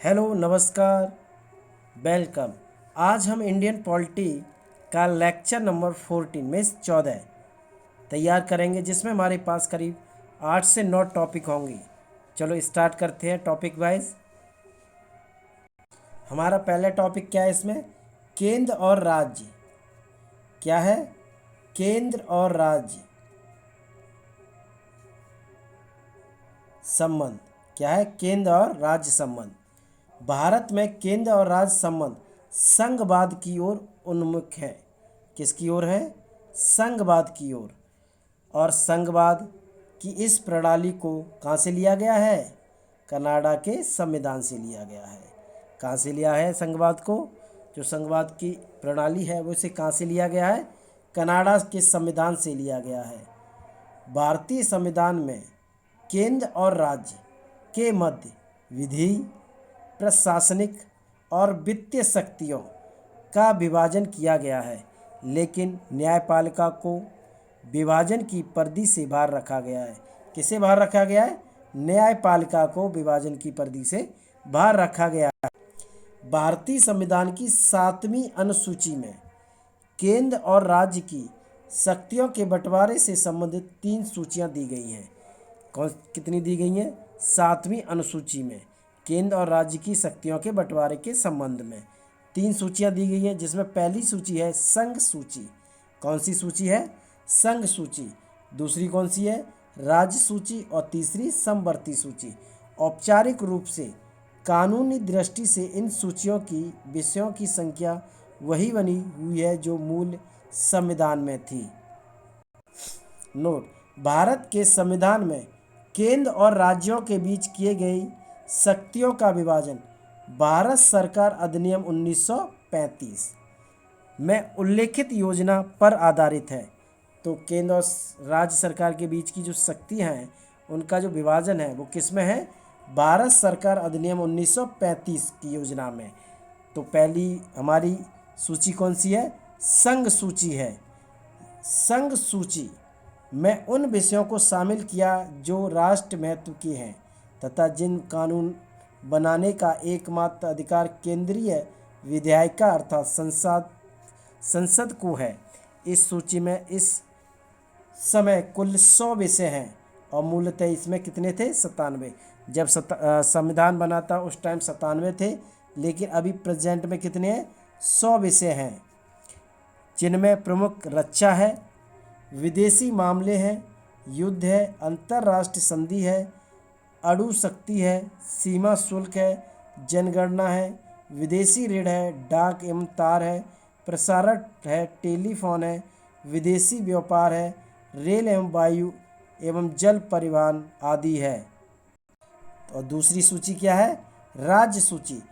Hello, नमस्कार, welcome. आज हम इंडियन पॉलिटी का लेक्चर नंबर 14 में 14 तैयार करेंगे, जिसमें हमारे पास करीब 8 से 9 टॉपिक होंगे। चलो स्टार्ट करते हैं टॉपिक वाइज। हमारा पहला टॉपिक क्या है इसमें? केंद्र और राज्य। क्या है? केंद्र और राज्य संबंध। क्या है? केंद्र और राज्य संबंध। भारत में केंद्र और राज्य संबंध संघवाद की ओर उन्मुख है। किसकी ओर है? संघवाद की ओर। और संघवाद की इस प्रणाली को कहाँ से लिया गया है? कनाडा के संविधान से लिया गया है। कहाँ से लिया है संघवाद को? जो संघवाद की प्रणाली है वो इसे कहाँ से लिया गया है? कनाडा के संविधान से लिया गया है। भारतीय संविधान में केंद्र और राज्य के मध्य विधि, प्रशासनिक और वित्तीय शक्तियों का विभाजन किया गया है, लेकिन न्यायपालिका को विभाजन की परिधि से बाहर रखा गया है। किसे बाहर रखा गया है? न्यायपालिका को विभाजन की परिधि से बाहर रखा गया है। भारतीय संविधान की 7वीं अनुसूची में केंद्र और राज्य की शक्तियों के बंटवारे से संबंधित 3 सूचियां दी गई हैं। कितनी दी गई हैं? 7वीं अनुसूची में केंद्र और राज्य की शक्तियों के बंटवारे के संबंध में 3 सूचियां दी गई हैं, जिसमें पहली सूची है संघ सूची। कौन सी सूची है? संघ सूची। दूसरी कौन सी है? राज्य सूची। और तीसरी समवर्ती सूची। औपचारिक रूप से कानूनी दृष्टि से इन सूचियों की विषयों की संख्या वही बनी हुई है जो मूल संविधान में थी। नोट: भारत के संविधान में केंद्र और राज्यों के बीच किए गई शक्तियों का विभाजन भारत सरकार अधिनियम 1935 में उल्लेखित योजना पर आधारित है। तो केंद्र और राज्य सरकार के बीच की जो शक्तियां हैं उनका जो विभाजन है वो किस में है? भारत सरकार अधिनियम 1935 की योजना में। तो पहली हमारी सूची कौन सी है? संघ सूची है। संघ सूची में उन विषयों को शामिल किया जो राष्ट्र महत्व के हैं तथा जिन कानून बनाने का एकमात्र अधिकार केंद्रीय विधायिका अर्थात संसद को है। इस सूची में इस समय कुल 100 विषय हैं और मूलतः इसमें कितने थे? 97। जब संविधान बना था उस टाइम 97 थे, लेकिन अभी प्रेजेंट में कितने हैं? 100 विषय हैं, जिनमें प्रमुख रक्षा है, विदेशी मामले हैं, युद्ध है, अंतर्राष्ट्रीय संधि है, अणु शक्ति है, सीमा शुल्क है, जनगणना है, विदेशी ऋण है, डाक एवं तार है, प्रसारण है, टेलीफोन है, विदेशी व्यापार है, रेल एवं वायु एवं जल परिवहन आदि है। और दूसरी सूची क्या है? राज्य सूची।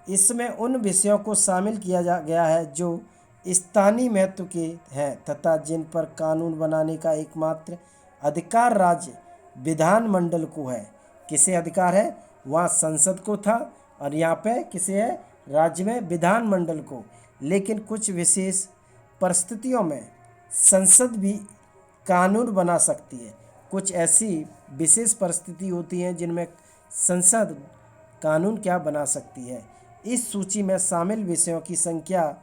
इसमें उन विषयों को शामिल किया गया है जो स्थानीय महत्व के हैं तथा जिन पर कानून बनाने का एकमात्र अधिकार राज्य विधानमंडल को है। किसे अधिकार है? वहाँ संसद को था और यहाँ पे किसे है? राज्य में विधानमंडल को। लेकिन कुछ विशेष परिस्थितियों में संसद भी कानून बना सकती है। कुछ ऐसी विशेष परिस्थिति होती हैं जिनमें संसद कानून क्या बना सकती है। इस सूची में शामिल विषयों की संख्या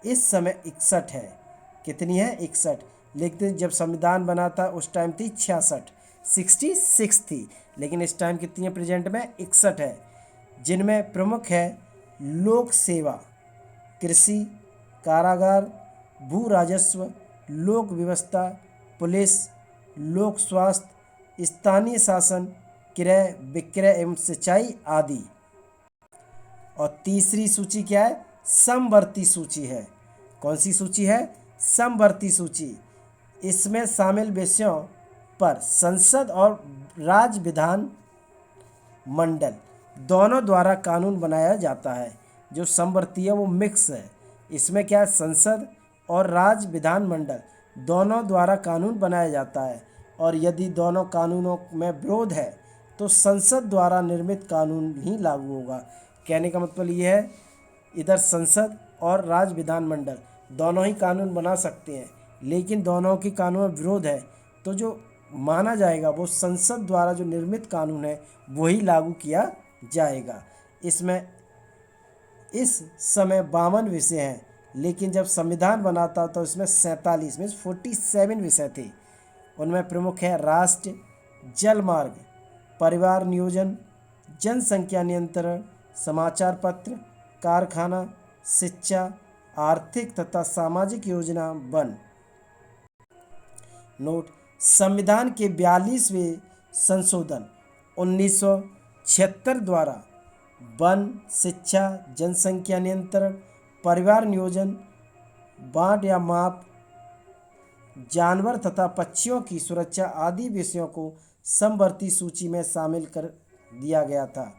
इस समय 61 है। कितनी है? 61। लेकिन जब संविधान बना था उस टाइम थी 66 थी, लेकिन इस टाइम कितनी है प्रेजेंट में? 61 है, जिनमें प्रमुख है लोक सेवा, कृषि, कारागार, भू राजस्व, लोक व्यवस्था, पुलिस, लोक स्वास्थ्य, स्थानीय शासन, क्रय विक्रय एवं सिंचाई आदि। और तीसरी सूची क्या है? समवर्ती सूची है। कौन सी सूची है? समवर्ती सूची। इसमें शामिल विषयों पर संसद और राज्य विधान मंडल दोनों द्वारा कानून बनाया जाता है। जो समवर्ती है वो मिक्स है। इसमें क्या है? संसद और राज्य विधान मंडल दोनों द्वारा कानून बनाया जाता है, और यदि दोनों कानूनों में विरोध है तो संसद द्वारा निर्मित कानून ही लागू होगा। कहने का मतलब ये है, इधर संसद और राज्य विधानमंडल दोनों ही कानून बना सकते हैं, लेकिन दोनों की कानून में विरोध है तो जो माना जाएगा वो संसद द्वारा जो निर्मित कानून है वही लागू किया जाएगा। इसमें इस समय 52 विषय हैं, लेकिन जब संविधान बना था तो इसमें 47 मीन्स 47 विषय थे। उनमें प्रमुख है राष्ट्र, जल मार्ग, परिवार नियोजन, जनसंख्या नियंत्रण, समाचार पत्र, कारखाना, शिक्षा, आर्थिक तथा सामाजिक योजना, वन। नोट: संविधान के 42वें संशोधन 1976 द्वारा वन, शिक्षा, जनसंख्या नियंत्रण, परिवार नियोजन, बांट या माप, जानवर तथा पक्षियों की सुरक्षा आदि विषयों को समवर्ती सूची में शामिल कर दिया गया था।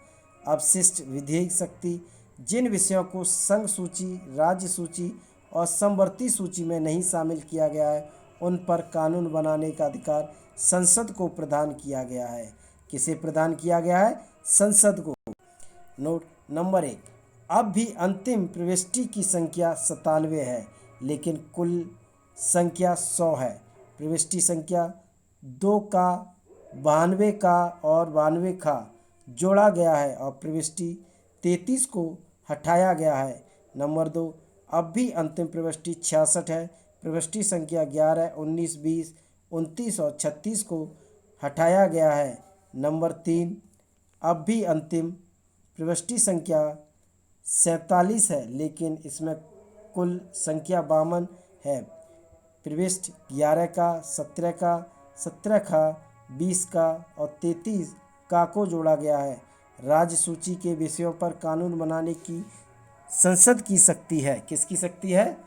अवशिष्ट विधेयक शक्ति: जिन विषयों को संघ सूची, राज्य सूची और समवर्ती सूची में नहीं शामिल किया गया है, उन पर कानून बनाने का अधिकार संसद को प्रदान किया गया है। किसे प्रदान किया गया है? संसद को। नोट: नंबर 1, अब भी अंतिम प्रविष्टि की संख्या 97 है, लेकिन कुल संख्या 100 है। प्रविष्टि संख्या 2 का 92 का और 92 का जोड़ा गया है और प्रविष्टि 33 को हटाया गया है। नंबर 2, अब भी अंतिम प्रविष्टि 66 है। प्रविष्टि संख्या 11, 19, 20, 29 और 36 को हटाया गया है। नंबर 3, अब भी अंतिम प्रविष्टि संख्या 47 है, लेकिन इसमें कुल संख्या 52 है। प्रविष्टि 11 का, 17 का, 17 का, 20 का और 33 का को जोड़ा गया है। राज्य सूची के विषयों पर कानून बनाने की संसद की शक्ति है। किसकी शक्ति है?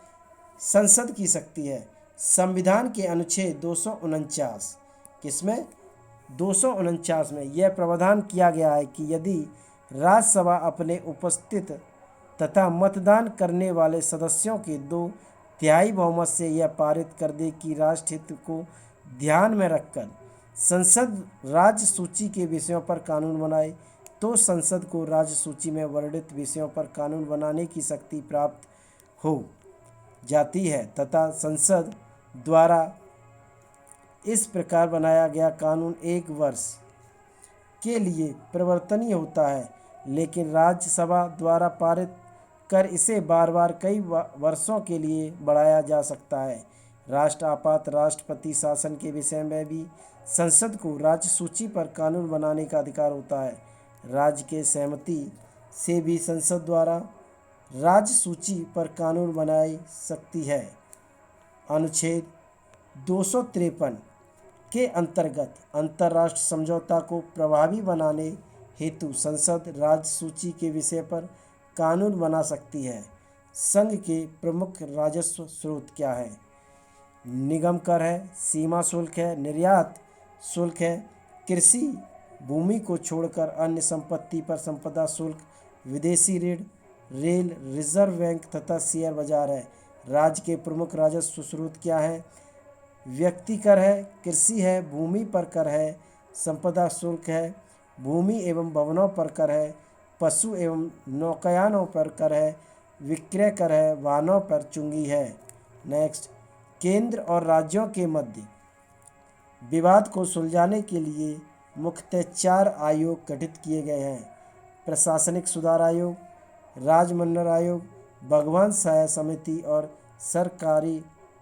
संसद की शक्ति है। संविधान के अनुच्छेद 249, किसमें? 249 में यह प्रावधान किया गया है कि यदि राज्यसभा अपने उपस्थित तथा मतदान करने वाले सदस्यों के 2/3 बहुमत से यह पारित कर दे कि राष्ट्र हित को ध्यान में रखकर संसद राज्य सूची के विषयों पर कानून बनाए, तो संसद को राज्य सूची में वर्णित विषयों पर कानून बनाने की शक्ति प्राप्त हो जाती है तथा संसद द्वारा इस प्रकार बनाया गया कानून 1 वर्ष के लिए परिवर्तनीय होता है, लेकिन राज्यसभा द्वारा पारित कर इसे बार बार कई वर्षों के लिए बढ़ाया जा सकता है। राष्ट्र आपात राष्ट्रपति शासन के विषय में भी संसद को राज्य सूची पर कानून बनाने का अधिकार होता है। राज्य के सहमति से भी संसद द्वारा राज्य सूची पर कानून बनाई सकती है। अनुच्छेद 253 के अंतर्गत अंतर्राष्ट्रीय समझौता को प्रभावी बनाने हेतु संसद राज्य सूची के विषय पर कानून बना सकती है। संघ के प्रमुख राजस्व स्रोत क्या है? निगम कर है, सीमा शुल्क है, निर्यात शुल्क है, कृषि भूमि को छोड़कर अन्य संपत्ति पर संपदा शुल्क, विदेशी ऋण, रेल, रिजर्व बैंक तथा शेयर बाजार है। राज्य के प्रमुख राजस्व स्रोत क्या है? व्यक्ति कर है, कृषि है, भूमि पर कर है, संपदा शुल्क है, भूमि एवं भवनों पर कर है, पशु एवं नौकायानों पर कर है, विक्रय कर है, वाहनों पर चुंगी है। नेक्स्ट, केंद्र और राज्यों के मध्य विवाद को सुलझाने के लिए मुख्यतः 4 आयोग गठित किए गए हैं: प्रशासनिक सुधार आयोग, राजमंडल आयोग, भगवान सहाय समिति और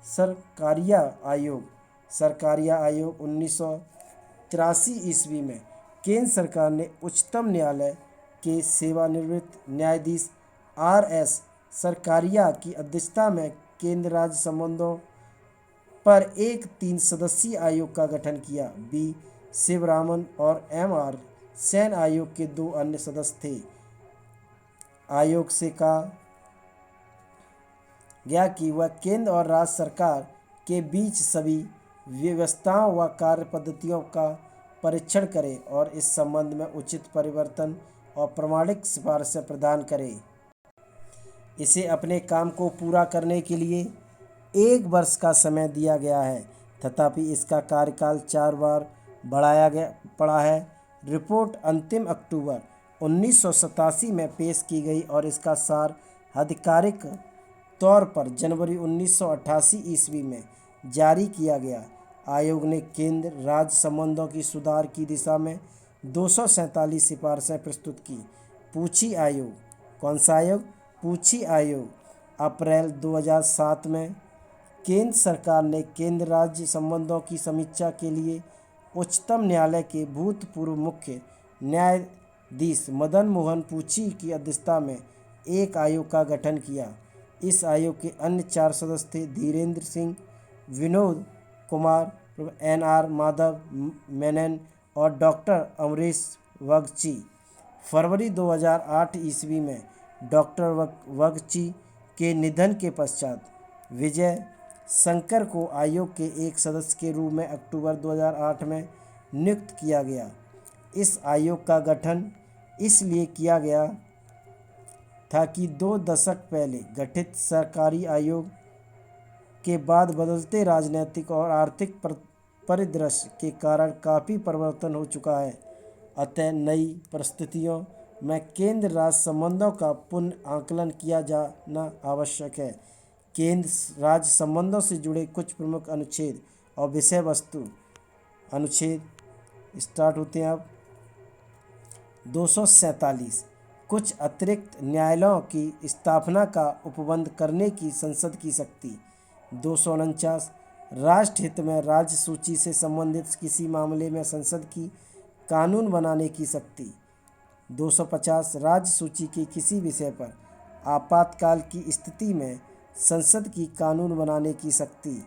सरकारिया आयोग। सरकारिया आयोग 1983 ईस्वी में केंद्र सरकार ने उच्चतम न्यायालय के सेवानिवृत्त न्यायाधीश R.S. सरकारिया की अध्यक्षता में केंद्र राज्य संबंधों पर एक 3 सदस्यीय आयोग का गठन किया। B. शिवरामन और M.R. सेन आयोग के 2 अन्य सदस्य थे। आयोग से कहा गया कि वह केंद्र और राज्य सरकार के बीच सभी व्यवस्थाओं व कार्य पद्धतियों का परीक्षण करे और इस संबंध में उचित परिवर्तन और प्रामाणिक सिफारिशें प्रदान करे। इसे अपने काम को पूरा करने के लिए 1 वर्ष का समय दिया गया है, तथापि इसका कार्यकाल 4 बार बढ़ाया पड़ा है। रिपोर्ट अंतिम अक्टूबर 1987 में पेश की गई और इसका सार आधिकारिक तौर पर जनवरी 1988 ईस्वी में जारी किया गया। आयोग ने केंद्र राज्य संबंधों की सुधार की दिशा में 247 सिफारिशें प्रस्तुत की। पूछी आयोग। कौन सा आयोग? पूछी आयोग। अप्रैल 2007 में केंद्र सरकार ने केंद्र राज्य संबंधों की समीक्षा के लिए उच्चतम न्यायालय के भूतपूर्व मुख्य न्यायाधीश मदन मोहन पूछी की अध्यक्षता में एक आयोग का गठन किया। इस आयोग के अन्य 4 सदस्य थे धीरेन्द्र सिंह, विनोद कुमार, NR माधव मेनन और डॉक्टर अमरीश वगची। फरवरी 2008 ईस्वी में डॉक्टर वगची के निधन के पश्चात विजय शंकर को आयोग के एक सदस्य के रूप में अक्टूबर 2008 में नियुक्त किया गया। इस आयोग का गठन इसलिए किया गया था कि 2 दशक पहले गठित सरकारी आयोग के बाद बदलते राजनीतिक और आर्थिक परिदृश्य के कारण काफ़ी परिवर्तन हो चुका है। अतः नई परिस्थितियों में केंद्र राज्य संबंधों का पुनः आकलन किया जाना आवश्यक है। केंद्र राज्य संबंधों से जुड़े कुछ प्रमुख अनुच्छेद और विषय वस्तु। अनुच्छेद स्टार्ट होते हैं अब। 247 कुछ अतिरिक्त न्यायालयों की स्थापना का उपबंध करने की संसद की शक्ति। 249 राष्ट्र हित में राज्य सूची से संबंधित किसी मामले में संसद की कानून बनाने की शक्ति। 250 राज्य सूची के किसी विषय पर आपातकाल की स्थिति में संसद की कानून बनाने की शक्ति।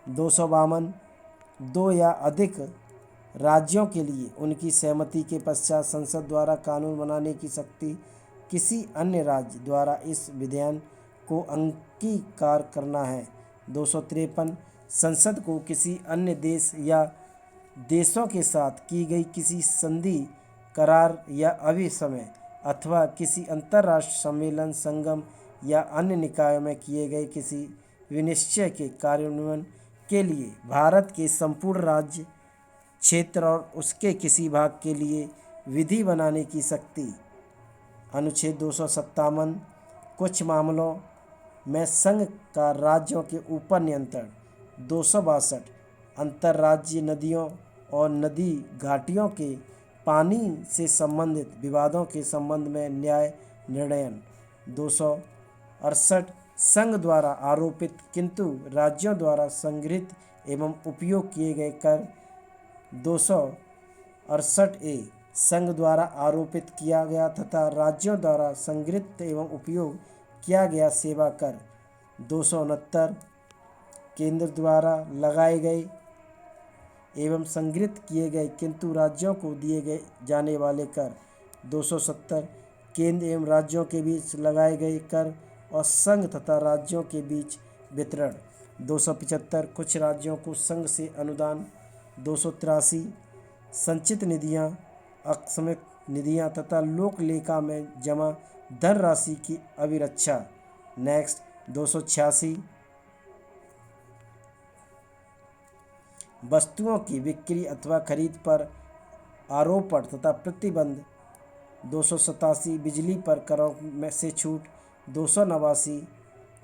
252 दो या अधिक राज्यों के लिए उनकी सहमति के पश्चात संसद द्वारा कानून बनाने की शक्ति। किसी अन्य राज्य द्वारा इस विधान को अंगीकार करना है। 253 संसद को किसी अन्य देश या देशों के साथ की गई किसी संधि, करार या अभिसमय अथवा किसी अंतर्राष्ट्रीय सम्मेलन, संगम या अन्य निकायों में किए गए किसी विनिश्चय के कार्यान्वयन के लिए भारत के संपूर्ण राज्य क्षेत्र और उसके किसी भाग के लिए विधि बनाने की शक्ति। अनुच्छेद 257 कुछ मामलों में संघ का राज्यों के ऊपर नियंत्रण। 262 अंतर्राज्यीय नदियों और नदी घाटियों के पानी से संबंधित विवादों के संबंध में न्याय निर्णयन। 268 संघ द्वारा आरोपित किंतु राज्यों द्वारा संग्रहित एवं उपयोग किए गए कर। 268 संघ द्वारा आरोपित किया गया तथा राज्यों द्वारा संग्रहित एवं उपयोग किया गया सेवा कर। 269 केंद्र द्वारा लगाए गए एवं संग्रहित किए गए किंतु राज्यों को दिए जाने वाले कर। 270 केंद्र एवं राज्यों के बीच लगाए गए कर और संघ तथा राज्यों के बीच वितरण। 275 कुछ राज्यों को संघ से अनुदान। 283 संचित निधियां, अक्षमित निधियां तथा लोक लेखा में जमा धनराशि की अभिरक्षा। नेक्स्ट 286 वस्तुओं की बिक्री अथवा खरीद पर आरोपण तथा प्रतिबंध। 287 बिजली पर करों में से छूट। 289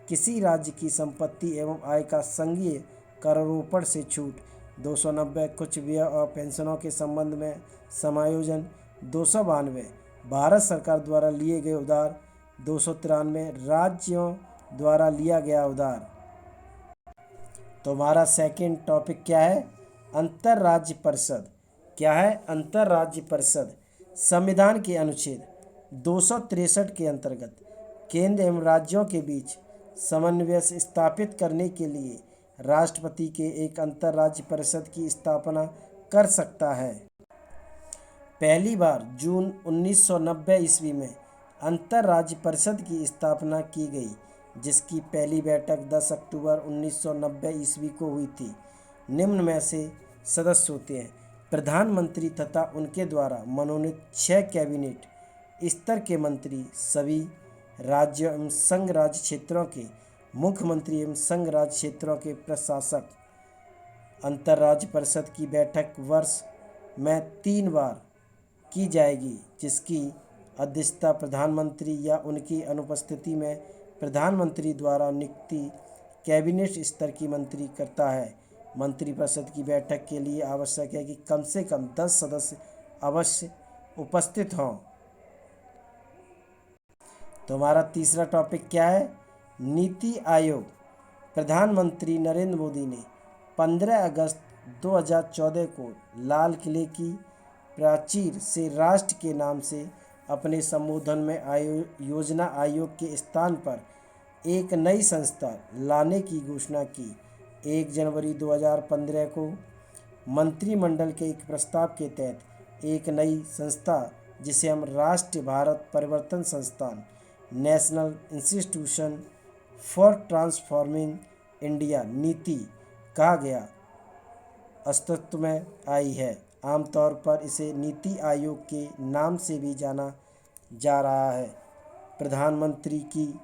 किसी राज्य की संपत्ति एवं आय का संघीय करारोपण से छूट। 290 कुछ व्यय और पेंशनों के संबंध में समायोजन। 292 भारत सरकार द्वारा लिए गए उधार। 293 राज्यों द्वारा लिया गया उधार। तो हमारा सेकंड टॉपिक क्या है? अंतर्राज्य परिषद। क्या है? अंतर्राज्य परिषद। संविधान के अनुच्छेद 263 के अंतर्गत केंद्र एवं राज्यों के बीच समन्वय स्थापित करने के लिए राष्ट्रपति के एक अंतर्राज्य परिषद की स्थापना कर सकता है। पहली बार जून 1990 ईस्वी में अंतर्राज्य परिषद की स्थापना की गई, जिसकी पहली बैठक 10 अक्टूबर 1990 ईस्वी को हुई थी। निम्न में से सदस्य होते हैं: प्रधानमंत्री तथा उनके द्वारा मनोनीत 6 कैबिनेट स्तर के मंत्री, सभी राज्यों एवं संघ राज्य क्षेत्रों के मुख्यमंत्री एवं संघ राज्य क्षेत्रों के प्रशासक। अंतर्राज्य परिषद की बैठक वर्ष में 3 बार की जाएगी, जिसकी अध्यक्षता प्रधानमंत्री या उनकी अनुपस्थिति में प्रधानमंत्री द्वारा नियुक्ति कैबिनेट स्तर की मंत्री करता है। मंत्रिपरिषद की बैठक के लिए आवश्यक है कि कम से कम 10 सदस्य अवश्य उपस्थित हों। तो हमारा तीसरा टॉपिक क्या है? नीति आयोग। प्रधानमंत्री नरेंद्र मोदी ने 15 अगस्त 2014 को लाल किले की प्राचीर से राष्ट्र के नाम से अपने संबोधन में योजना आयोग के स्थान पर एक नई संस्था लाने की घोषणा की। 1 जनवरी 2015 को मंत्रिमंडल के एक प्रस्ताव के तहत एक नई संस्था, जिसे हम राष्ट्रीय भारत परिवर्तन संस्थान, national institution for transforming India नीति कहा गया, अस्तित्व में आई है। आमतौर पर इसे नीति आयोग के नाम से भी जाना जा रहा है। प्रधानमंत्री की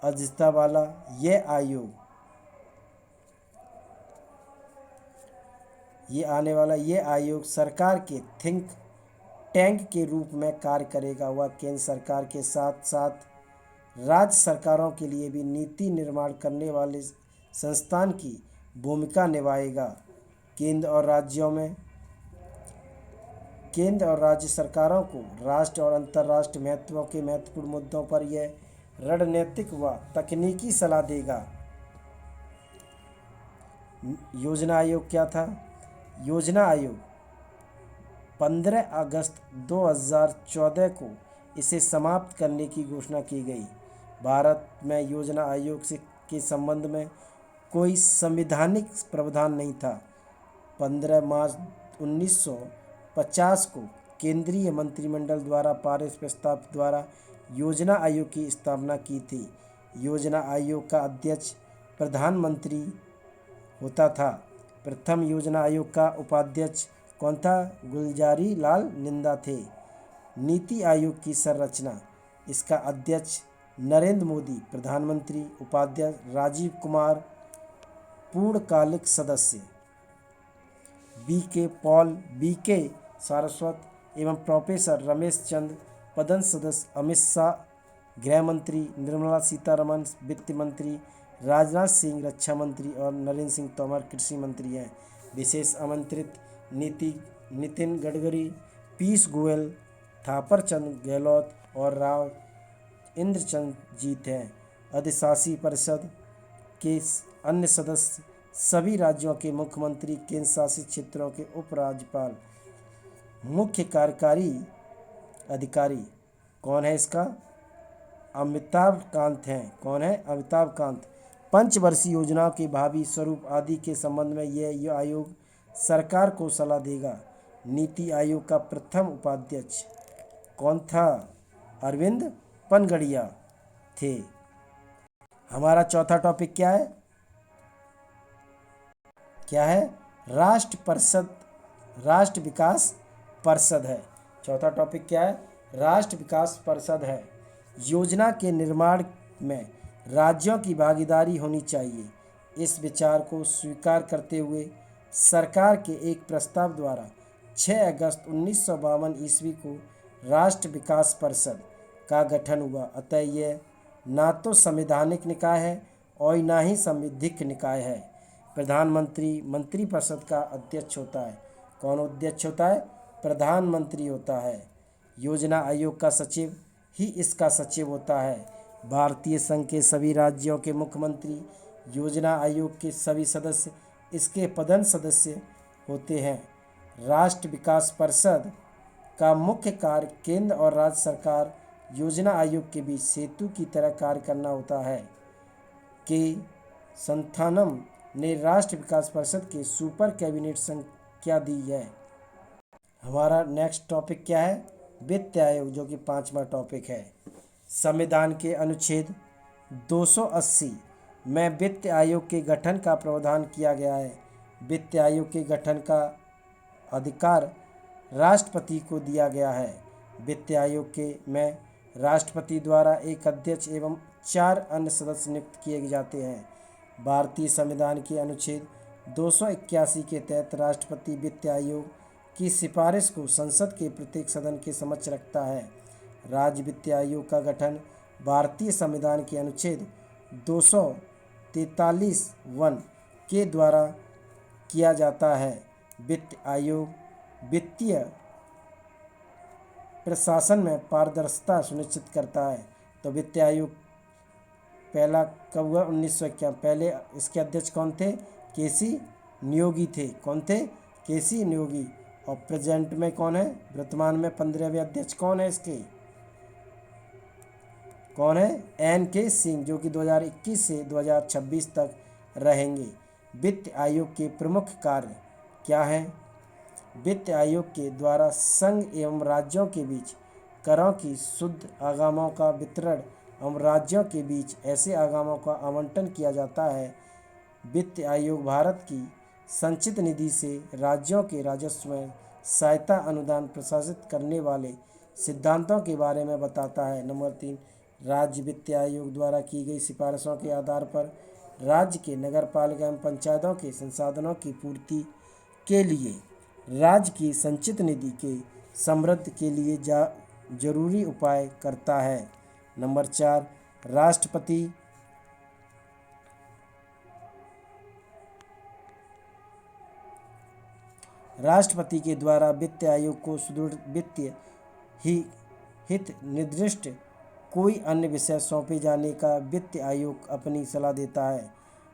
अध्यक्षता वाला यह आयोग सरकार के थिंक टैंक के रूप में कार्य करेगा। वह केंद्र सरकार के साथ साथ राज्य सरकारों के लिए भी नीति निर्माण करने वाले संस्थान की भूमिका निभाएगा। केंद्र और राज्य सरकारों को राष्ट्र और अंतर्राष्ट्रीय महत्व के महत्वपूर्ण मुद्दों पर यह रणनीतिक व तकनीकी सलाह देगा। योजना आयोग क्या था? योजना आयोग 15 अगस्त 2014 को इसे समाप्त करने की घोषणा की गई। भारत में योजना आयोग के संबंध में कोई संवैधानिक प्रावधान नहीं था। 15 मार्च 1950 को केंद्रीय मंत्रिमंडल द्वारा पारित प्रस्ताव द्वारा योजना आयोग की स्थापना की थी। योजना आयोग का अध्यक्ष प्रधानमंत्री होता था। प्रथम योजना आयोग का उपाध्यक्ष कौन था? गुलजारी लाल नंदा थे। नीति आयोग की संरचना, इसका अध्यक्ष नरेंद्र मोदी प्रधानमंत्री, उपाध्यक्ष राजीव कुमार पूर्णकालिक सदस्य, बी.के. Paul, BK. सारस्वत एवं प्रोफेसर रमेश चंद पदन सदस्य, अमित शाह गृह मंत्री, निर्मला सीतारमण वित्त मंत्री, राजनाथ सिंह रक्षा मंत्री और नरेंद्र सिंह तोमर कृषि मंत्री हैं। विशेष आमंत्रित नितिन गडकरी, पीयूष गोयल, थापर चंद गहलोत और राव इंद्रचंद जीत हैं। अधिशासी परिषद के अन्य सदस्य सभी राज्यों के मुख्यमंत्री, केंद्र शासित क्षेत्रों के उपराज्यपाल। मुख्य कार्यकारी अधिकारी कौन है इसका? अमिताभ कांत हैं। कौन है? अमिताभ कांत। पंचवर्षीय योजनाओं के भावी स्वरूप आदि के संबंध में यह आयोग सरकार को सलाह देगा। नीति आयोग का प्रथम उपाध्यक्ष कौन था? अरविंद पनगड़िया थे। हमारा चौथा टॉपिक क्या है? राष्ट्र विकास परिषद है। चौथा टॉपिक क्या है? राष्ट्र विकास परिषद है। योजना के निर्माण में राज्यों की भागीदारी होनी चाहिए। इस विचार को स्वीकार करते हुए सरकार के एक प्रस्ताव द्वारा 6 अगस्त 1952 ईस्वी को राष्ट्र विकास परिषद का गठन हुआ। अतः यह ना तो संवैधानिक निकाय है और ना ही संवैधानिक निकाय है। प्रधानमंत्री मंत्रिपरिषद का अध्यक्ष होता है। कौन अध्यक्ष होता है? प्रधानमंत्री होता है। योजना आयोग का सचिव ही इसका सचिव होता है। भारतीय संघ के सभी राज्यों के मुख्यमंत्री योजना आयोग के सभी सदस्य इसके पदन सदस्य होते हैं। राष्ट्र विकास परिषद का मुख्य कार्य केंद्र और राज्य सरकार योजना आयोग के बीच सेतु की तरह कार्य करना होता है। के संथानम ने राष्ट्र विकास परिषद के सुपर कैबिनेट संख्या दी है। हमारा नेक्स्ट टॉपिक क्या है? वित्त आयोग, जो कि 5वां टॉपिक है। संविधान के अनुच्छेद 280 में वित्त आयोग के गठन का प्रावधान किया गया है। वित्त आयोग के गठन का अधिकार राष्ट्रपति को दिया गया है। वित्त आयोग में राष्ट्रपति द्वारा एक अध्यक्ष एवं 4 अन्य सदस्य नियुक्त किए जाते हैं। भारतीय संविधान के अनुच्छेद 281 के तहत राष्ट्रपति वित्त आयोग की सिफारिश को संसद के प्रत्येक सदन के समक्ष रखता है। राज्य वित्त आयोग का गठन भारतीय संविधान के अनुच्छेद 243(1) के द्वारा किया जाता है। वित्त आयोग वित्तीय प्रशासन में पारदर्शिता सुनिश्चित करता है। तो वित्त आयोग पहला कब हुआ? 1951। पहले इसके अध्यक्ष कौन थे? केसी नियोगी थे। कौन थे? केसी नियोगी। और प्रेजेंट में कौन है? वर्तमान में 15वें अध्यक्ष कौन है इसके? कौन है? NK सिंह, जो कि 2021 से 2026 तक रहेंगे। वित्त आयोग के प्रमुख कार्य क्या हैं? वित्त आयोग के द्वारा संघ एवं राज्यों के बीच करों की शुद्ध आगामों का वितरण एवं राज्यों के बीच ऐसे आगामों का आवंटन किया जाता है। वित्त आयोग भारत की संचित निधि से राज्यों के राजस्व में सहायता अनुदान प्रशासित करने वाले सिद्धांतों के बारे में बताता है। नंबर 3, राज्य वित्त आयोग द्वारा की गई सिफारिशों के आधार पर राज्य के नगरपालिका एवं पंचायतों के संसाधनों की पूर्ति के लिए राज्य की संचित निधि के समृद्धि के लिए जरूरी उपाय करता है। नंबर 4, राष्ट्रपति के द्वारा वित्त आयोग को सुदृढ़ वित्तीय हित निर्दिष्ट कोई अन्य विषय सौंपे जाने का वित्त आयोग अपनी सलाह देता है।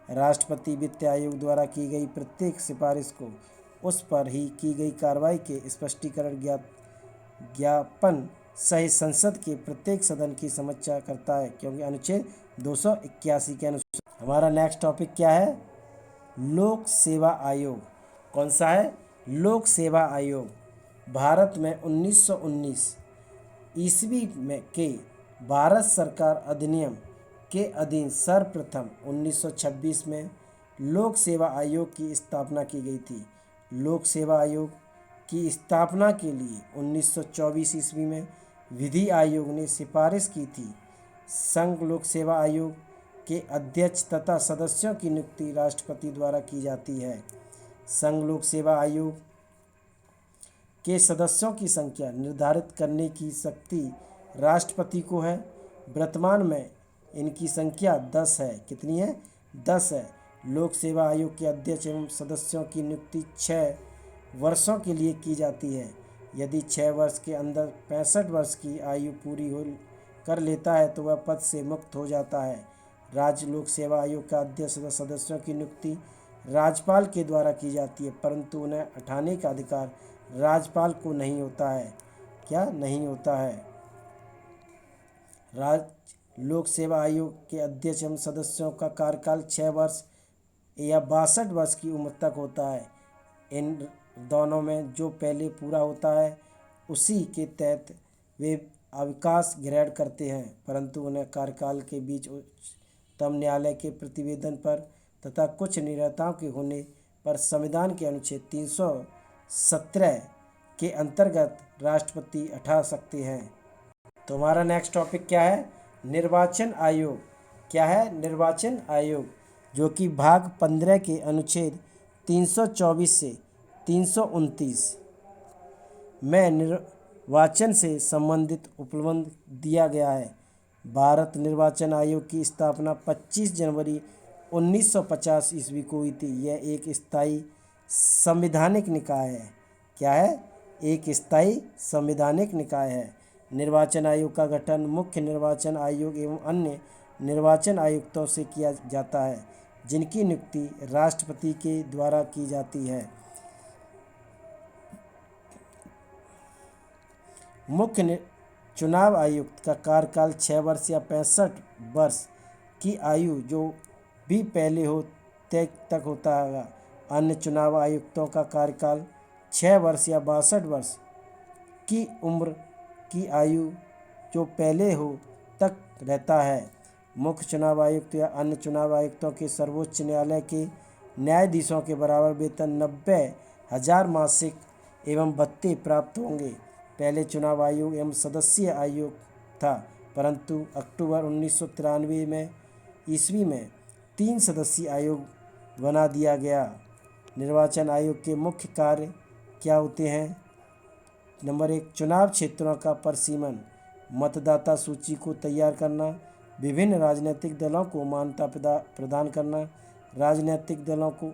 राष्ट्रपति वित्त आयोग द्वारा की गई प्रत्येक सिफारिश को उस पर ही की गई कार्रवाई के स्पष्टीकरण ज्ञापन सहित संसद के प्रत्येक सदन की समीक्षा करता है, क्योंकि अनुच्छेद 281 के अनुसार। हमारा नेक्स्ट टॉपिक क्या है? लोक सेवा आयोग। कौन सा है? लोक सेवा आयोग। भारत में 1919 ईस्वी में के भारत सरकार अधिनियम के अधीन सर्वप्रथम 1926 में लोक सेवा आयोग की स्थापना की गई थी। लोक सेवा आयोग की स्थापना के लिए 1924 ईस्वी में विधि आयोग ने सिफारिश की थी। संघ लोक सेवा आयोग के अध्यक्ष तथा सदस्यों की नियुक्ति राष्ट्रपति द्वारा की जाती है। संघ लोक सेवा आयोग के सदस्यों की संख्या निर्धारित करने की शक्ति राष्ट्रपति को है। वर्तमान में इनकी संख्या 10 है। कितनी है? 10 है। लोक सेवा आयोग के अध्यक्ष एवं सदस्यों की नियुक्ति 6 वर्षों के लिए की जाती है। यदि 6 वर्ष के अंदर 65 वर्ष की आयु पूरी कर लेता है तो वह पद से मुक्त हो जाता है। राज्य लोक सेवा आयोग का अध्यक्ष व सदस्यों की नियुक्ति राज्यपाल के द्वारा की जाती है, परंतु उन्हें हटाने का अधिकार राज्यपाल को नहीं होता है। क्या नहीं होता है? राज्य लोक सेवा आयोग के अध्यक्ष एवं सदस्यों का कार्यकाल 6 वर्ष या 62 वर्ष की उम्र तक होता है। इन दोनों में जो पहले पूरा होता है उसी के तहत वे अवकाश ग्रहण करते हैं, परंतु उन्हें कार्यकाल के बीच उच्चतम न्यायालय के प्रतिवेदन पर तथा कुछ निर्णयों के होने पर संविधान के अनुच्छेद 317 के अंतर्गत राष्ट्रपति हटा सकते हैं। तो हमारा नेक्स्ट टॉपिक क्या है? निर्वाचन आयोग। क्या है? निर्वाचन आयोग, जो कि भाग 15 के अनुच्छेद 324 से 329 में निर्वाचन से संबंधित उपबंध दिया गया है। भारत निर्वाचन आयोग की स्थापना 25 जनवरी 1950 ईस्वी को हुई थी। यह एक स्थायी संवैधानिक निकाय है। क्या है? एक स्थायी संवैधानिक निकाय है। निर्वाचन आयोग का गठन मुख्य निर्वाचन आयोग एवं अन्य निर्वाचन आयुक्तों से किया जाता है, जिनकी नियुक्ति राष्ट्रपति के द्वारा की जाती है। मुख्य चुनाव आयुक्त का कार्यकाल 6 वर्ष या 65 वर्ष की आयु जो भी पहले हो तक होता है। अन्य चुनाव आयुक्तों का कार्यकाल 6 वर्ष या 62 वर्ष की उम्र की आयु जो पहले हो तक रहता है। मुख्य चुनाव आयुक्त या अन्य चुनाव आयुक्तों के सर्वोच्च न्यायालय के न्यायाधीशों के बराबर वेतन 90,000 मासिक एवं भत्ते प्राप्त होंगे। पहले चुनाव आयोग एवं सदस्य आयोग था, परंतु अक्टूबर 1993 में ईस्वी में 3 सदस्यीय आयोग बना दिया गया। निर्वाचन आयोग के मुख्य कार्य क्या होते हैं? नंबर 1, चुनाव क्षेत्रों का परिसीमन, मतदाता सूची को तैयार करना, विभिन्न राजनीतिक दलों को मान्यता प्रदान करना, राजनीतिक दलों को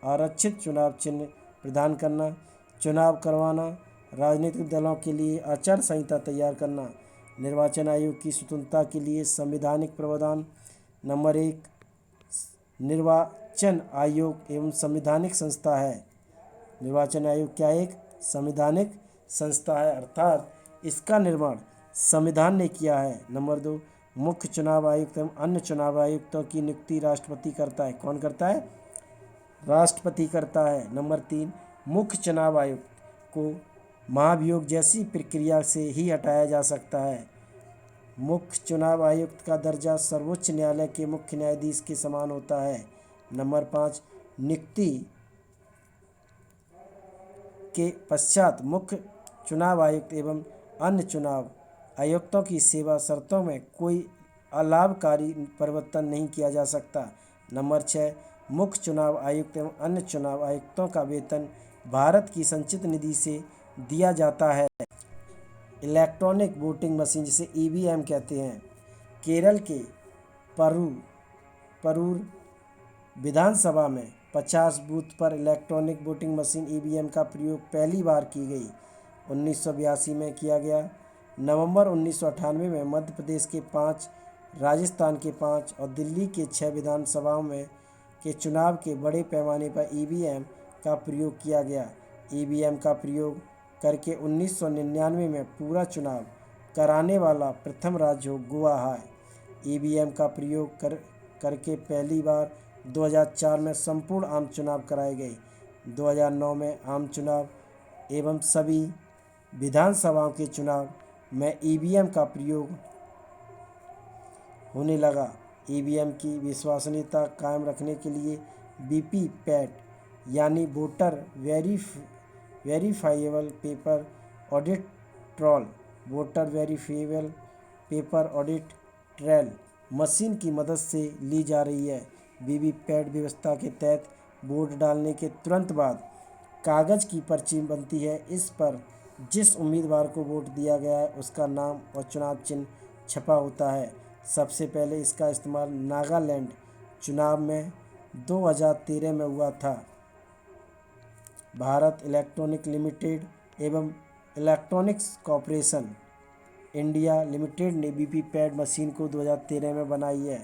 आरक्षित चुनाव चिन्ह प्रदान करना, चुनाव करवाना, राजनीतिक दलों के लिए आचार संहिता तैयार करना, निर्वाचन आयोग की स्वतंत्रता के लिए संवैधानिक प्रावधान। नंबर 1, निर्वाचन आयोग एवं संवैधानिक संस्था है। निर्वाचन आयोग क्या एक संवैधानिक संस्था है, अर्थात इसका निर्माण संविधान ने किया है। नंबर 2, मुख्य चुनाव आयुक्त एवं अन्य चुनाव आयुक्तों की नियुक्ति राष्ट्रपति करता है। कौन करता है? राष्ट्रपति करता है। नंबर 3, मुख्य चुनाव आयुक्त को महाभियोग जैसी प्रक्रिया से ही हटाया जा सकता है। मुख्य चुनाव आयुक्त का दर्जा सर्वोच्च न्यायालय के मुख्य न्यायाधीश के समान होता है। नंबर 5, नियुक्ति के पश्चात मुख्य चुनाव आयुक्त एवं अन्य चुनाव आयुक्तों की सेवा शर्तों में कोई अलाभकारी परिवर्तन नहीं किया जा सकता। नंबर 6, मुख्य चुनाव आयुक्त एवं अन्य चुनाव आयुक्तों का वेतन भारत की संचित निधि से दिया जाता है। इलेक्ट्रॉनिक वोटिंग मशीन जिसे ईवीएम कहते हैं। केरल के परूर विधानसभा में 50 बूथ पर इलेक्ट्रॉनिक वोटिंग मशीन ईवीएम का प्रयोग पहली बार की गई। 1982 में किया गया। नवंबर 1998 में मध्य प्रदेश के 5, राजस्थान के 5 और दिल्ली के 6 विधानसभाओं में के चुनाव के बड़े पैमाने पर ईवीएम का प्रयोग किया गया। ईवीएम का प्रयोग करके 1999 में पूरा चुनाव कराने वाला प्रथम राज्य गोवा है। ईवीएम का प्रयोग करके पहली बार 2004 में संपूर्ण आम चुनाव कराए गए। 2009 में आम चुनाव एवं सभी विधानसभाओं के चुनाव में ईवीएम का प्रयोग होने लगा। ईवीएम की विश्वसनीयता कायम रखने के लिए वीवीपैट यानी voter verifiable paper audit trail machine की मदद से ली जा रही है। वीवीपैट व्यवस्था के तहत वोट डालने के तुरंत बाद कागज़ की पर्ची बनती है। इस पर जिस उम्मीदवार को वोट दिया गया है उसका नाम और चुनाव चिन्ह छपा होता है। सबसे पहले इसका इस्तेमाल नागालैंड चुनाव में 2013 में हुआ था। भारत इलेक्ट्रॉनिक लिमिटेड एवं इलेक्ट्रॉनिक्स कॉरपोरेशन इंडिया लिमिटेड ने वीवीपैट मशीन को 2013 में बनाई है।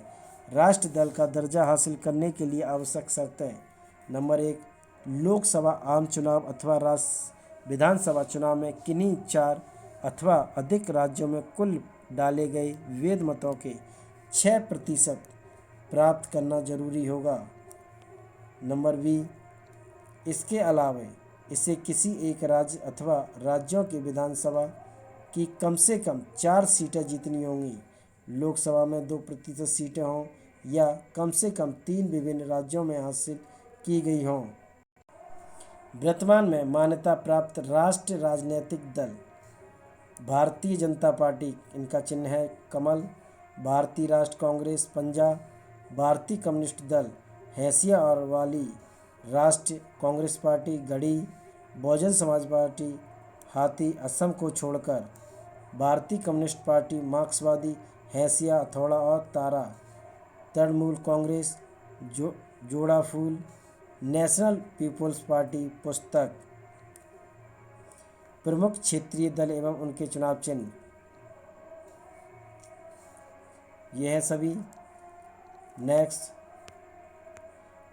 राष्ट्र दल का दर्जा हासिल करने के लिए आवश्यक शर्तें। नंबर 1, लोकसभा आम चुनाव अथवा विधानसभा चुनाव में किन्हीं 4 अथवा अधिक राज्यों में कुल डाले गए वैध मतों के 6% प्राप्त करना जरूरी होगा। नंबर बी, इसके अलावा इसे किसी एक राज्य अथवा राज्यों की विधानसभा की कम से कम 4 सीटें जीतनी होंगी। लोकसभा में 2% सीटें हों या कम से कम 3 विभिन्न राज्यों में हासिल की गई हों। वर्तमान में मान्यता प्राप्त राष्ट्रीय राजनीतिक दल भारतीय जनता पार्टी, इनका चिन्ह है कमल, भारतीय राष्ट्र कांग्रेस पंजाब, भारतीय कम्युनिस्ट दल हैसिया और वाली, राष्ट्रीय कांग्रेस पार्टी गढ़ी, बहुजन समाज पार्टी हाथी असम को छोड़कर, भारतीय कम्युनिस्ट पार्टी मार्क्सवादी हैसिया हथौड़ा और तारा, तृणमूल कांग्रेस जोड़ा फूल, नेशनल पीपुल्स पार्टी पुस्तक। प्रमुख क्षेत्रीय दल एवं उनके चुनाव चिन्ह ये है सभी। नेक्स्ट,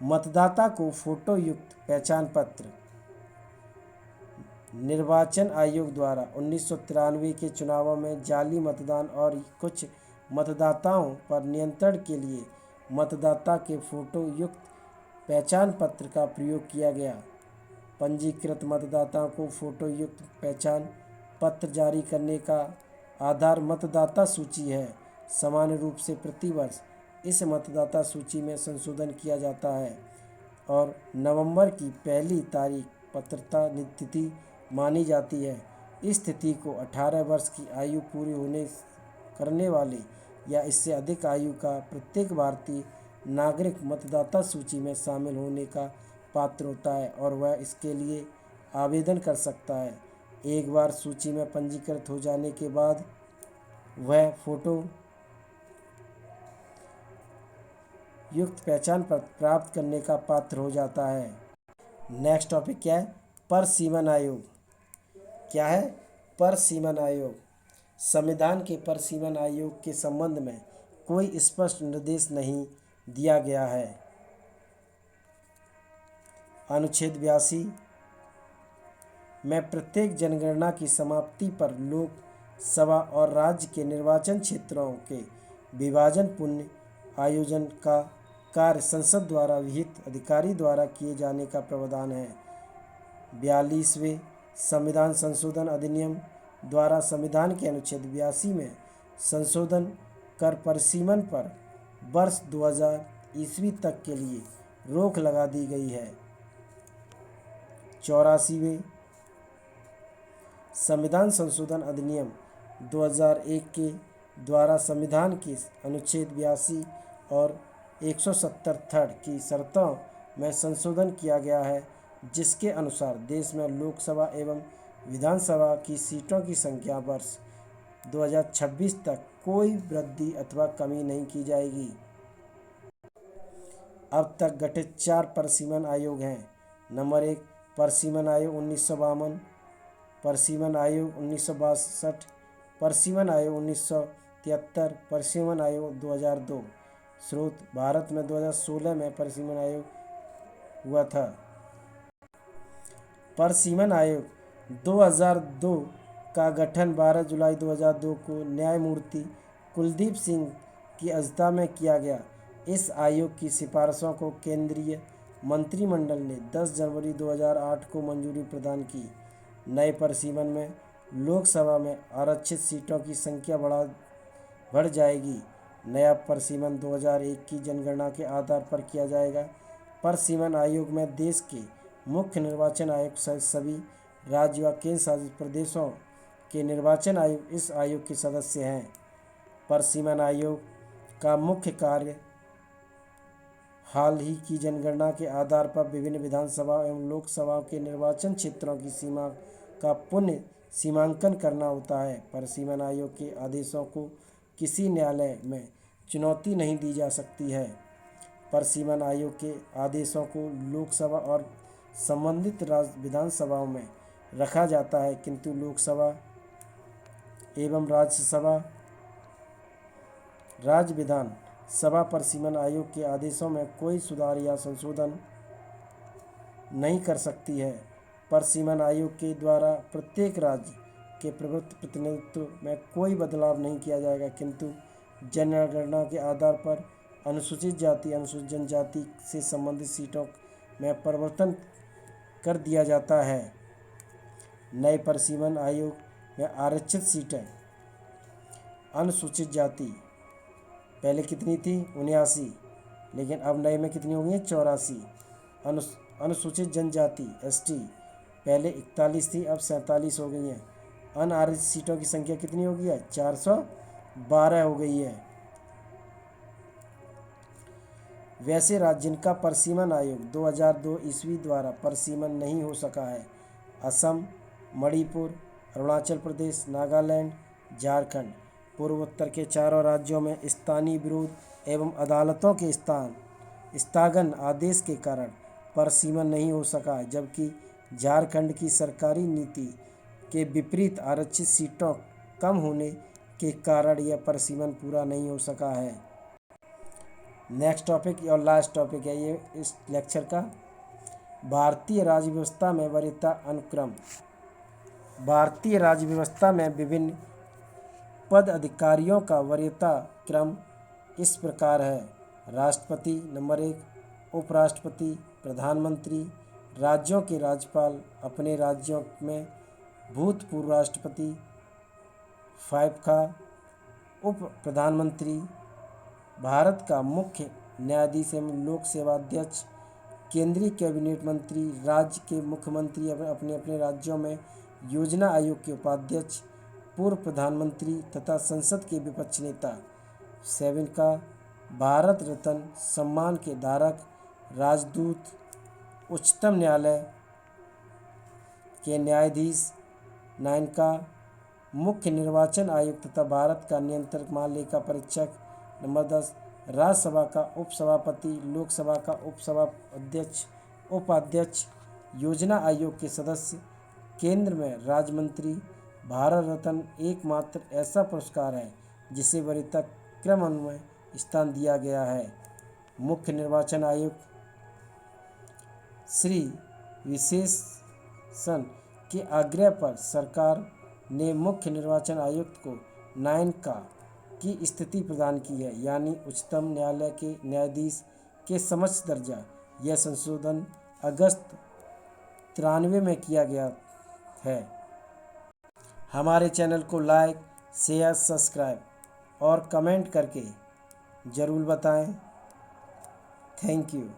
मतदाता को फोटो युक्त पहचान पत्र। निर्वाचन आयोग द्वारा 1993 के चुनावों में जाली मतदान और कुछ मतदाताओं पर नियंत्रण के लिए मतदाता के फोटो युक्त पहचान पत्र का प्रयोग किया गया। पंजीकृत मतदाताओं को फोटो युक्त पहचान पत्र जारी करने का आधार मतदाता सूची है। सामान्य रूप से प्रतिवर्ष इस मतदाता सूची में संशोधन किया जाता है और नवंबर की पहली तारीख पात्रता तिथि मानी जाती है। इस तिथि को 18 वर्ष की आयु पूरी करने वाले या इससे अधिक आयु का प्रत्येक भारतीय नागरिक मतदाता सूची में शामिल होने का पात्र होता है और वह इसके लिए आवेदन कर सकता है। एक बार सूची में पंजीकृत हो जाने के बाद वह फोटो युक्त पहचान पत्र प्राप्त करने का पात्र हो जाता है। नेक्स्ट टॉपिक क्या है? परसीमन आयोग। क्या है? परसीमन आयोग संविधान के परिसीमन आयोग के संबंध में कोई स्पष्ट निर्देश नहीं दिया गया है। अनुच्छेद 82 में प्रत्येक जनगणना की समाप्ति पर लोक सभा और राज्य के निर्वाचन क्षेत्रों के विभाजन पुनः आयोजन का कार्य संसद द्वारा विहित अधिकारी द्वारा किए जाने का प्रावधान है। 42वें संविधान संशोधन अधिनियम द्वारा संविधान के अनुच्छेद 82 में संशोधन कर परिसीमन पर वर्ष 2000 ईस्वी तक के लिए रोक लगा दी गई है। 84वें संविधान संशोधन अधिनियम 2001 के द्वारा संविधान के अनुच्छेद 82 और 170 थर्ड की शर्तों में संशोधन किया गया है, जिसके अनुसार देश में लोकसभा एवं विधानसभा की सीटों की संख्या वर्ष 2026 तक कोई वृद्धि अथवा कमी नहीं की जाएगी। अब तक गठित 4 परिसीमन आयोग हैं। नंबर 1 परिसीमन आयोग 1952, परिसीमन आयोग 1962, परिसीमन आयोग 1973, परिसीमन आयोग 2002। स्रोत: भारत में 2016 में परिसीमन आयोग हुआ था। परिसीमन आयोग 2002 का गठन 12 जुलाई 2002 को न्यायमूर्ति कुलदीप सिंह की अध्यक्षता में किया गया। इस आयोग की सिफारिशों को केंद्रीय मंत्रिमंडल ने 10 जनवरी 2008 को मंजूरी प्रदान की। नए परिसीमन में लोकसभा में आरक्षित सीटों की संख्या बढ़ जाएगी। नया परिसीमन 2001 की जनगणना के आधार पर किया जाएगा। परिसीमन आयोग में देश के मुख्य निर्वाचन आयुक्त सहित सभी राज्य व केंद्र शासित प्रदेशों के निर्वाचन आयुक्त इस आयोग के सदस्य हैं। परिसीमन आयोग का मुख्य कार्य हाल ही की जनगणना के आधार पर विभिन्न विधानसभा एवं लोकसभाओं के निर्वाचन क्षेत्रों की सीमा का पुनः सीमांकन करना होता है। परिसीमन आयोग के आदेशों को किसी न्यायालय में चुनौती नहीं दी जा सकती है। परिसीमन आयोग के आदेशों को लोकसभा और संबंधित राज्य विधानसभाओं में रखा जाता है, किंतु लोकसभा एवं राज्य विधान सभा परिसीमन आयोग के आदेशों में कोई सुधार या संशोधन नहीं कर सकती है। परिसीमन आयोग के द्वारा प्रत्येक राज्य के प्रभुत्व प्रतिनिधित्व में कोई बदलाव नहीं किया जाएगा, किंतु जनगणना के आधार पर अनुसूचित जाति अनुसूचित जनजाति से संबंधित सीटों में परिवर्तन कर दिया जाता है। नए परिसीमन आयोग में आरक्षित सीटें अनुसूचित जाति पहले कितनी थी 79, लेकिन अब नए में कितनी हो गई है 84। अनुसूचित जनजाति ST पहले 41 थी, अब 47 हो गई हैं। अनारक्षित सीटों की संख्या कितनी हो गई है 412 हो गई है। वैसे राज्य जिनका परिसीमन आयोग 2002 ईस्वी द्वारा परिसीमन नहीं हो सका है: असम, मणिपुर, अरुणाचल प्रदेश, नागालैंड, झारखंड। पूर्वोत्तर के चारों राज्यों में स्थानीय विरोध एवं अदालतों के स्थगन आदेश के कारण परिसीमन नहीं हो सका है, जबकि झारखंड की सरकारी नीति के विपरीत आरक्षित सीटों कम होने के कारण यह परिसीमन पूरा नहीं हो सका है। नेक्स्ट टॉपिक और लास्ट टॉपिक है ये इस लेक्चर का, भारतीय राज्य व्यवस्था में वरीयता अनुक्रम। भारतीय राज्य व्यवस्था में विभिन्न पद अधिकारियों का वरीयता क्रम इस प्रकार है: राष्ट्रपति नंबर 1, उपराष्ट्रपति, प्रधानमंत्री, राज्यों के राज्यपाल, अपने राज्यों में भूतपूर्व राष्ट्रपति, 5 का उप प्रधानमंत्री, भारत का मुख्य न्यायाधीश एवं लोक सेवा अध्यक्ष, केंद्रीय कैबिनेट मंत्री, राज्य के मुख्यमंत्री अपने अपने राज्यों में योजना आयोग के उपाध्यक्ष, पूर्व प्रधानमंत्री तथा संसद के विपक्ष नेता। 7 का भारत रत्न सम्मान के धारक, राजदूत, उच्चतम न्यायालय के न्यायाधीश। 9 का मुख्य निर्वाचन आयुक्त तथा भारत का नियंत्रक महालेखा परीक्षक। नंबर 10 राज्यसभा का उपसभापति, लोकसभा का उपसभाध्यक्ष, उपाध्यक्ष, योजना आयोग के सदस्य, केंद्र में राज्य मंत्री, भारत रत्न एकमात्र ऐसा पुरस्कार है जिसे वरीयता क्रम में स्थान दिया गया है। मुख्य निर्वाचन आयुक्त श्री विशेषण के आग्रह पर सरकार ने मुख्य निर्वाचन आयुक्त को नायका की स्थिति प्रदान की है, यानी उच्चतम न्यायालय के न्यायाधीश के समक्ष दर्जा। यह संशोधन अगस्त 93 में किया गया है। हमारे चैनल को लाइक, शेयर, सब्सक्राइब और कमेंट करके ज़रूर बताएं। Thank you.